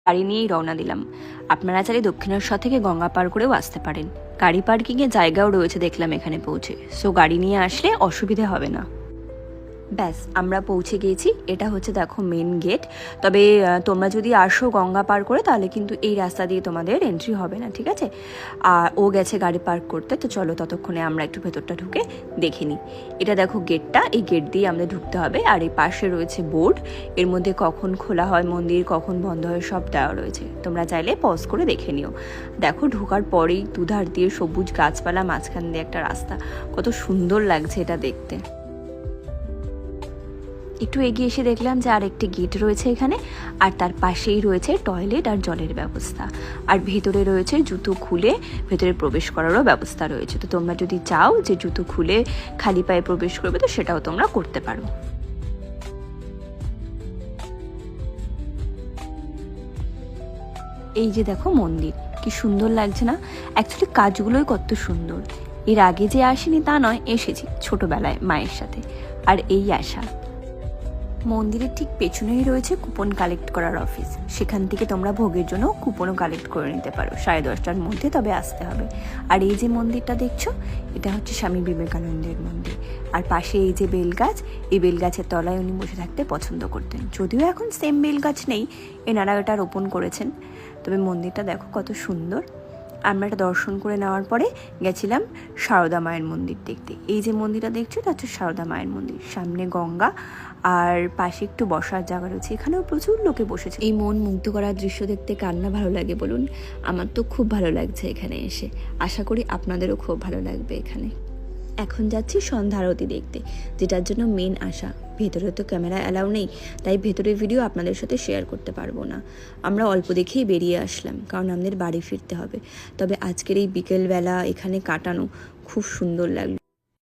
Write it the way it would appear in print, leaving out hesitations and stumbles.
গাড়ি নিয়েই রওনা দিলাম। আপনারা চাইলে দক্ষিণেশ্বর থেকে গঙ্গা পার করেও আসতে পারেন। গাড়ি পার্কিংয়ের জায়গাও রয়েছে দেখলাম এখানে পৌঁছে, সো গাড়ি নিয়ে আসলে অসুবিধে হবে না। ব্যাস আমরা পৌঁছে গিয়েছি। এটা হচ্ছে দেখো মেন গেট। তবে তোমরা যদি আসো গঙ্গা পার করে তাহলে কিন্তু এই রাস্তা দিয়ে তোমাদের এন্ট্রি হবে না, ঠিক আছে? আর ও গেছে গাড়ি পার্ক করতে, তো চলো ততক্ষণে আমরা একটু ভেতরটা ঢুকে দেখে নিই। এটা দেখো গেটটা, এই গেট দিয়ে আমাদের ঢুকতে হবে। আর এই পাশে রয়েছে বোর্ড, এর মধ্যে কখন খোলা হয় মন্দির, কখন বন্ধ হয় সব দেওয়া রয়েছে। তোমরা চাইলে পজ করে দেখে নিও। দেখো ঢোকার পরেই দুধার দিয়ে সবুজ গাছপালা, মাঝখান দিয়ে একটা রাস্তা, কত সুন্দর লাগছে এটা দেখতে। একটু এগিয়ে এসে দেখলাম যে আর একটি গেট রয়েছে এখানে, আর তার পাশেই রয়েছে টয়লেট আর জলের ব্যবস্থা। আর ভেতরে রয়েছে জুতো খুলে ভেতরে প্রবেশ করারও ব্যবস্থা রয়েছে। তো তোমরা যদি চাও যে জুতো খুলে খালি পায়ে প্রবেশ করবে তো সেটাও তোমরা করতে পারো। এই যে দেখো মন্দির, কি সুন্দর লাগছে না? অ্যাকচুয়ালি কাজগুলোই কত সুন্দর। এর আগে যে আসিনি তা নয়, এসেছি ছোটবেলায় মায়ের সাথে, আর এই আশা। মন্দিরের ঠিক পেছনেই রয়েছে কুপন কালেক্ট করার অফিস। সেখান থেকে তোমরা ভোগের জন্য কুপনও কালেক্ট করে নিতে পারো 10:30টার মধ্যে, তবে আসতে হবে। আর এই যে মন্দিরটা দেখছো, এটা হচ্ছে স্বামী বিবেকানন্দের মন্দির। আর পাশে এই যে বেলগাছ, এই বেলগাছের তলায় উনি বসে থাকতে পছন্দ করতেন। যদিও এখন সেম বেলগাছ নেই, এনারা এটা রোপণ করেছেন। তবে মন্দিরটা দেখো কত সুন্দর। আমরা এটা দর্শন করে নেওয়ার পরে গেছিলাম সারদা মায়ের মন্দির দেখতে। এই যে মন্দিরটা দেখছো এটা হচ্ছে সারদা মায়ের মন্দির। সামনে গঙ্গা, আর পাশে একটু বসার জায়গা রয়েছে। এখানেও প্রচুর লোকে বসেছে। এই মন মুগ্ধ করার দৃশ্য দেখতে কার না ভালো লাগে বলুন? আমার তো খুব ভালো লাগছে এখানে এসে। আশা করি আপনাদেরও খুব ভালো লাগবে এখানে। এখন যাচ্ছি সন্ধ্যা আরতি দেখতে, যেটার জন্য মেন আশা। ভেতরে তো ক্যামেরা অ্যালাউ নেই, তাই ভেতরের ভিডিও আপনাদের সাথে শেয়ার করতে পারবো না। আমরা অল্প দেখেই বেরিয়ে আসলাম, কারণ আমাদের বাড়ি ফিরতে হবে। তবে আজকের এই বিকেলবেলা এখানে কাটানো খুব সুন্দর লাগলো।